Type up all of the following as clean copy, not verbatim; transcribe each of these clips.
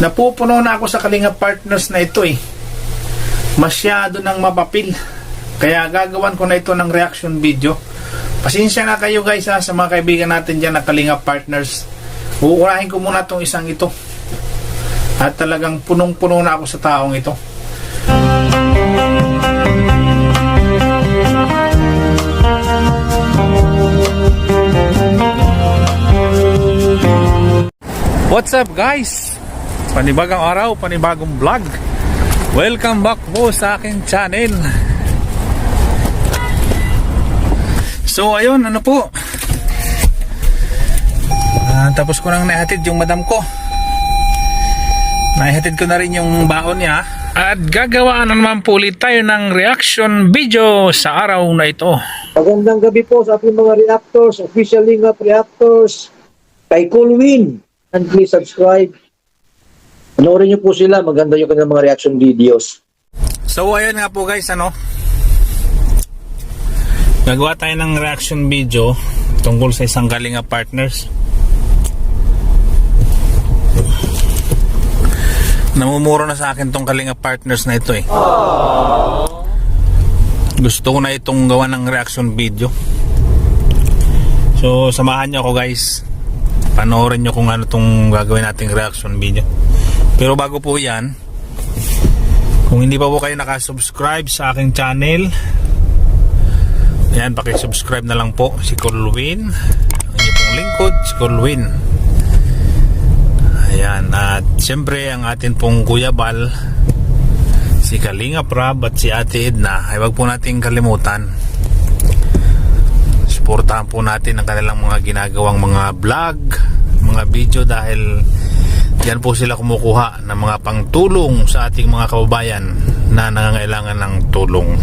Napupuno na ako sa Kalinga Partners na ito eh. Masyado nang mapapil. Kaya gagawan ko na ito ng reaction video. Pasensya na kayo guys sa mga kaibigan natin dyan na Kalinga Partners. Uurahin ko muna itong isang ito. At talagang punong-puno na ako sa taong ito. What's up guys? Panibagong araw, panibagong vlog. Welcome back po sa aking channel. So ayun, ano po, tapos ko nang naihatid yung madam ko. Naihatid ko na rin yung baon niya. At gagawa na naman po ulit tayo ng reaction video sa araw na ito. Magandang gabi po sa ating mga reactors, official Lingap reactors, kay Coolwin. And please subscribe. Panoorin niyo po sila, maganda yung kanilang mga reaction videos. So ayun nga po guys, gagawa tayo ng reaction video tungkol sa isang Kalinga Partners. Namumuro na sa akin tong Kalinga Partners na ito eh. Gusto ko na itong gawa ng reaction video. So samahan niyo ako guys. Panoorin nyo kung ano itong gagawin nating reaction video. Pero bago po yan, kung hindi pa po kayo nakasubscribe sa aking channel, ayan, pakisubscribe na lang po. Si Coolwin, ang inyong pong lingkod, si Coolwin. Ayan, at siyempre ang atin pong Kuya Bal, si Kalinga Prab at si Ate Edna, ay wag po nating kalimutan. Suportahan po natin ang kanilang mga ginagawang mga vlog, mga video, dahil diyan po sila kumukuha ng mga pangtulong sa ating mga kababayan na nangangailangan ng tulong.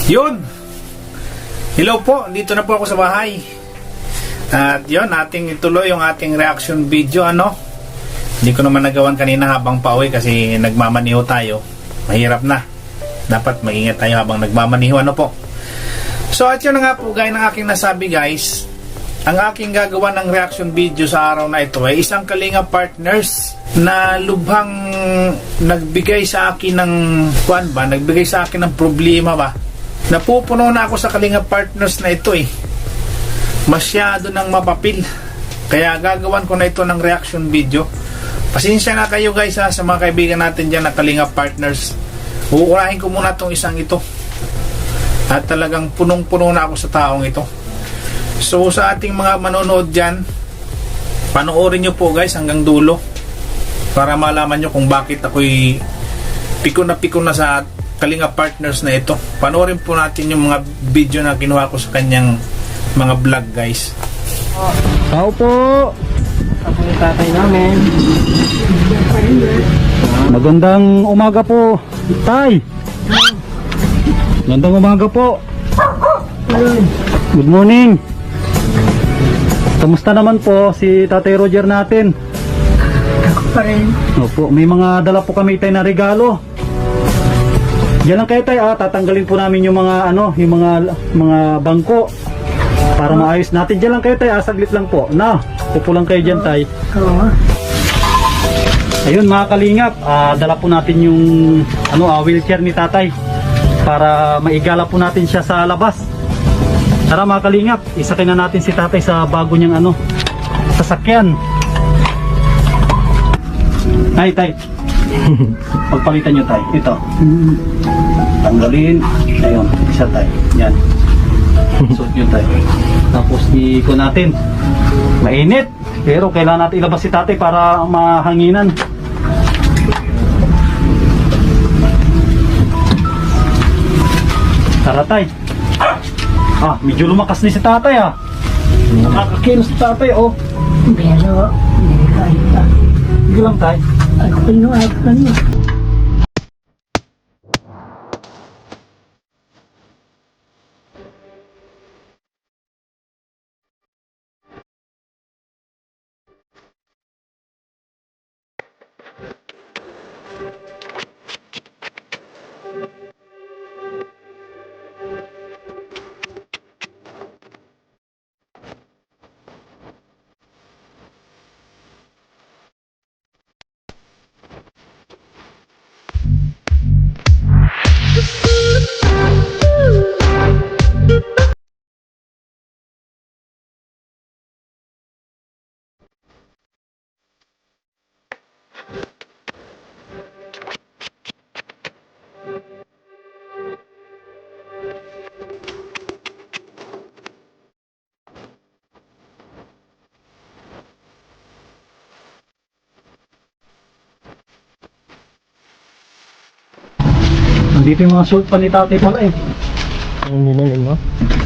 Yun! Hello po, dito na po ako sa bahay. At yun, ating ituloy yung ating reaction video. Hindi ko naman nagawan kanina habang pauwi kasi nagmamaniho tayo. Mahirap na. Dapat maingat tayo habang nagmamaniho. Po? So at yun na nga po, gaya ng aking nasabi guys, ang aking gagawa ng reaction video sa araw na ito ay isang Kalinga Partners na lubhang nagbigay sa akin ng nagbigay sa akin ng problema ba. Napupuno na ako sa Kalinga Partners na ito eh. Masyado nang mapapil. Kaya gagawan ko na ito ng reaction video Pasensya na kayo guys ha, sa mga kaibigan natin dyan na Kalinga Partners. Uurahin ko muna tong isang ito. At talagang punong-puno na ako sa taong ito. So sa ating mga manonood dyan, panoorin nyo po guys hanggang dulo para malaman nyo kung bakit ako'y pikon na sa Kalinga Partners na ito. Panoorin po natin yung mga video na kinuha ko sa kanyang mga vlog guys. Tao po! Ako yung tatay namin. Magandang umaga po, Tay. Magandang umaga po. Good morning. Kamusta naman po si Tatay Roger natin? Ako pa rin. Opo, may mga dala po kami tayo na regalo. Diyan lang kayo Tay, tatanggalin po namin yung mga yung mga bangko para maayos natin. Diyan lang kayo Tay, saglit lang po. Na, upo lang kayo diyan Tay. Oo. Ayun mga kalingap, dala po natin yung wheelchair ni Tatay para maigala po natin siya sa labas. Tara mga kalingap, isakin na natin si Tatay sa bago niyang sasakyan. Ay Tay, pagpalitan nyo Tay, ito. Tanggalin, ayun, isa Tay, yan. Suot nyo Tay. Tapos iko natin. Mainit, pero kailangan natin ilabas si Tatay para mahanginan. Tara Tay. Medyo lumakas ni si Tatay Nakakakilos si Tatay Pero, hindi kahit pa. Sige lang Tay. Ano. Nandito yung mga short pan ni Tatay pala Ang ninalim mo?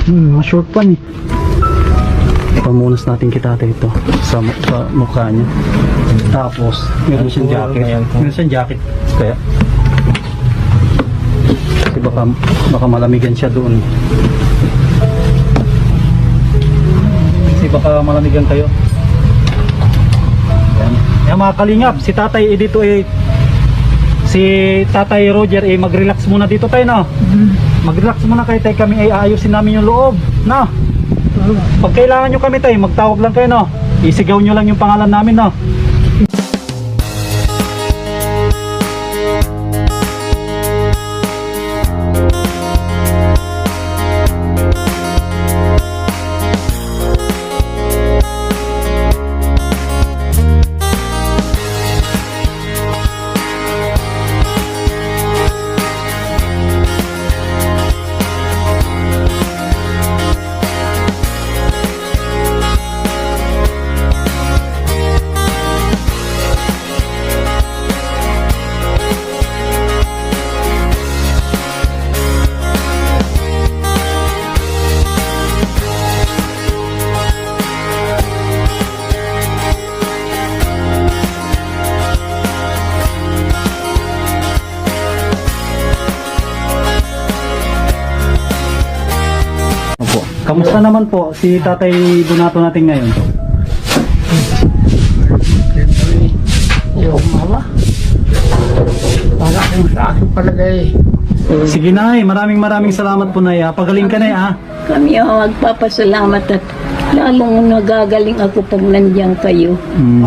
Mga short pan Pamunas natin kay Tatay ito sa mukha niya. Tapos, meron siyang jacket. Meron siyang jacket. Kaya, kasi baka malamigan siya doon. Kasi baka malamigan kayo. Yan mga kalingap, si Tatay dito si Tatay Roger mag-relax muna dito tayo no. Mag-relax muna kayo tayo, kami aayusin namin yung loob no. Pag kailangan nyo kami tayo, magtawag lang kayo no. Isigaw nyo lang yung pangalan namin no. Kamusta naman po si Tatay Donato natin ngayon? Yung mama. Para kung sa akin palagay. Sige Nay, maraming salamat po Nay. Pagaling ka Nay Kami ang magpapasalamat at lalong nagagaling ako pag nandiyan kayo.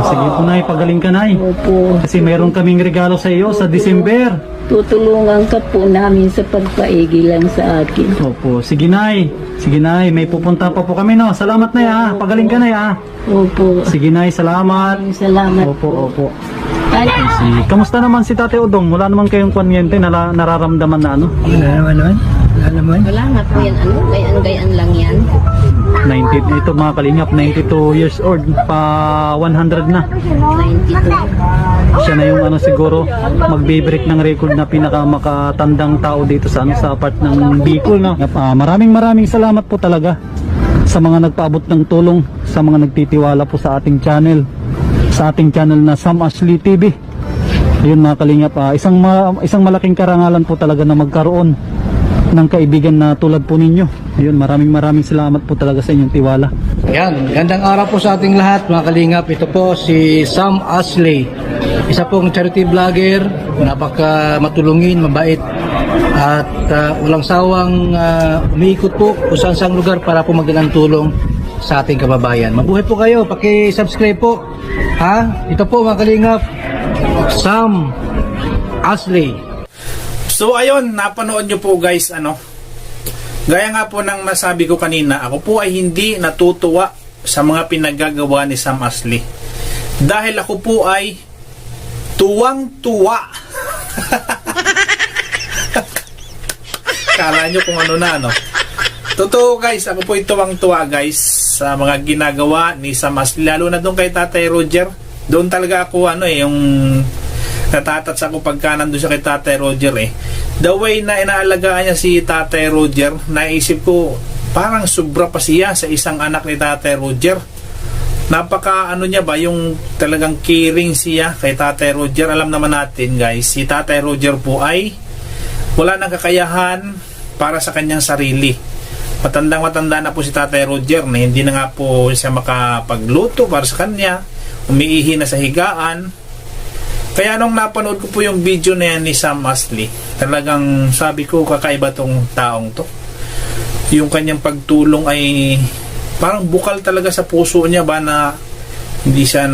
Sige po Nay, pagaling ka Nay. Opo. Kasi mayroon kaming regalo sa iyo sa December. Tutulungan ka po namin sa pagpaigilan sa akin. Opo, sige Nay. Sige Nay, may pupunta pa po kami no. Salamat Nay ha. Pagaling ka Nay ha. Opo. Sige Nay, salamat. Maraming salamat Opo, opo. Ay, Kamusta naman si Tate Udong? Wala naman kayong kuryente na nararamdaman na ano? wala na po yan. Ano? Gayaan lang yan. 90, ito mga kalingap, 92 years old, pa 100 na. 92. Siya na yung ano siguro, magbe-break ng record na pinakamakatandang tao dito sa ano sa part ng Bicol. No? Maraming salamat po talaga sa mga nagpaabot ng tulong, sa mga nagtitiwala po sa ating channel. Sa ating channel na Sam Ashley TV. Yun mga kalingap, isang malaking karangalan po talaga na magkaroon ng kaibigan na tulad po ninyo. Yun, maraming salamat po talaga sa inyong tiwala. Yan, gandang araw po sa ating lahat mga kalingap. Ito po si Sam Ashley, isa pong charity vlogger, napaka matulungin, mabait at walang sawang umiikot po kung saan lugar para po magdalang tulong sa ating kababayan. Mabuhay po kayo, paki-subscribe po. Ha? Ito po mga kalingap, Sam Ashley. So ayun, napanood nyo po guys, gaya nga po ng nasabi ko kanina, ako po ay hindi natutuwa sa mga pinagagawa ni Sam Ashley. Dahil ako po ay tuwang-tuwa. Kala nyo kung ano na, Totoo guys, ako po ay tuwang-tuwa guys sa mga ginagawa ni Sam Ashley. Lalo na doon kay Tatay Roger. Doon talaga ako yung natatats ako pagka nandun siya kay Tatay Roger The way na inaalagaan niya si Tatay Roger, naisip ko parang sobra pa siya sa isang anak ni Tatay Roger. Napaka niya ba, yung talagang caring siya kay Tatay Roger. Alam naman natin guys, si Tatay Roger po ay wala nang kakayahan para sa kanyang sarili. Matandang-matanda na po si Tatay Roger na hindi na nga po siya makapagluto para sa kanya, umiihi na sa higaan. Kaya nung napanood ko po yung video na yan ni Sam Ashley, talagang sabi ko kakaiba tong taong to. Yung kanyang pagtulong ay parang bukal talaga sa puso niya ba, na hindi siya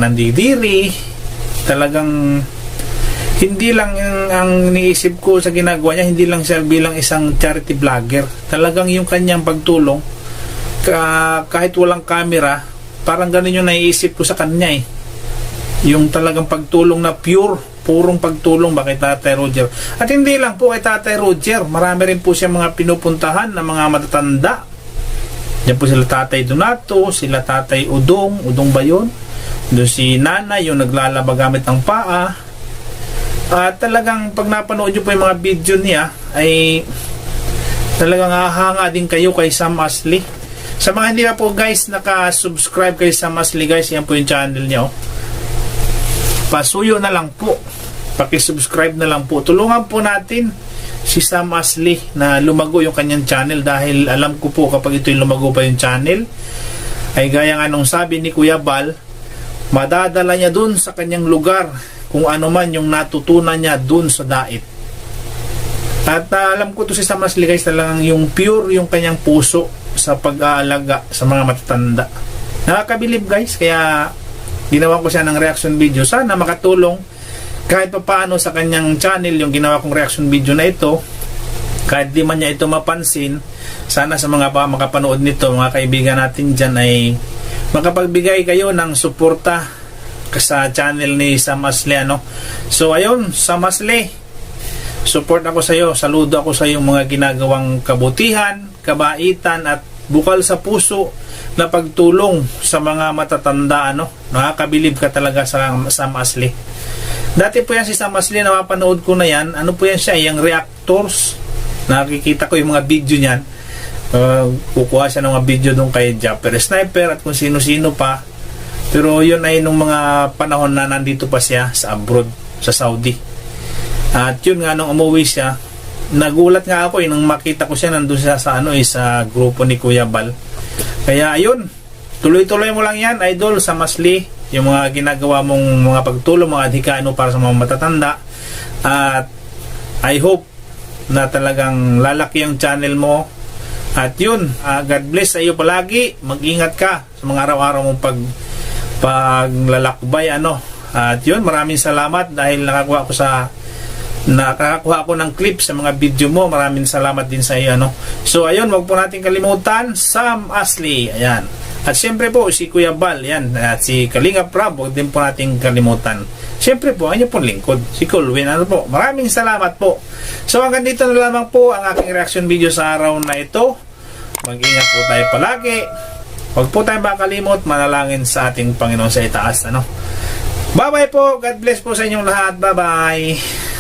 nandidiri. Talagang hindi lang ang niisip ko sa ginagawa niya, hindi lang siya bilang isang charity vlogger. Talagang yung kanyang pagtulong, kahit walang camera, parang ganun yung naiisip ko sa kanya yung talagang pagtulong na purong pagtulong ba kay Tatay Roger. At hindi lang po kay Tatay Roger, marami rin po siya mga pinupuntahan na mga matatanda. Diyan po sila Tatay Donato, sila Tatay Udong ba yun? Doon si Nana, yung naglalaba gamit ng paa. At talagang pag napanood nyo po yung mga video niya, ay talagang hahanga din kayo kay Sam Ashley. Sa mga hindi na po guys naka-subscribe kay Sam Ashley guys, yan po yung channel niya. Pasuyo na lang po, paki-subscribe na lang po. Tulungan po natin si Sam Ashley na lumago yung kanyang channel, dahil alam ko po kapag ito'y lumago pa yung channel, ay gaya nga nung sabi ni Kuya Bal, madadala niya dun sa kanyang lugar kung ano man yung natutunan niya dun sa dait. At alam ko to si Sam Ashley guys, talagang yung pure yung kanyang puso sa pag-aalaga sa mga matatanda. Nakakabilib guys, kaya ginawa ko siya ng reaction video. Sana makatulong kahit pa paano sa kanyang channel yung ginawa kong reaction video na ito. Kahit di man niya ito mapansin, sana sa mga makapanood nito, mga kaibigan natin dyan, ay makapagbigay kayo ng suporta sa channel ni Sam Ashley. So ayun, Sam Ashley, support ako sa iyo, saludo ako sa iyong mga ginagawang kabutihan, kabaitan at bukal sa puso na pagtulong sa mga matatanda. Nakakabilib ka talaga sa Sam Ashley. Dati po yan si Sam Ashley, napapanood ko na yan. Ano po yan siya, yung reactors. Nakikita ko yung mga video niyan. Kukuha siya ng mga video doon kay Japper Sniper at kung sino-sino pa. Pero yun ay nung mga panahon na nandito pa siya sa abroad, sa Saudi. At yun nga, nung umuwi siya, nagulat nga ako nung makita ko siya nandun siya sa sa grupo ni Kuya Bal. Kaya ayun, tuloy-tuloy mo lang yan, idol, Sam Ashley, yung mga ginagawa mong mga pagtulong, mga adhikano para sa mga matatanda. At I hope na talagang lalaki ang channel mo. At yun, God bless sa iyo palagi. Mag-ingat ka sa mga araw-araw mong paglalakbay. At yun, maraming salamat dahil nakakuha ko sa nakakakuha ako ng clip sa mga video mo. Maraming salamat din sa iyo, ano. So ayun, wag po natin kalimutan Sam Ashley, ayan. At syempre po si Kuya Bal, yan, at si Kalinga Prab, wag din po natin kalimutan. Syempre po, ang inyong pong lingkod, si Colwin, ano po. Maraming salamat po. So hanggang dito na lamang po ang aking reaction video sa araw na ito. Mag-ingat po tayo palagi. Huwag po tayong makalimot manalangin sa ating Panginoon sa itaas, ano. Bye-bye po. God bless po sa inyong lahat. Bye-bye.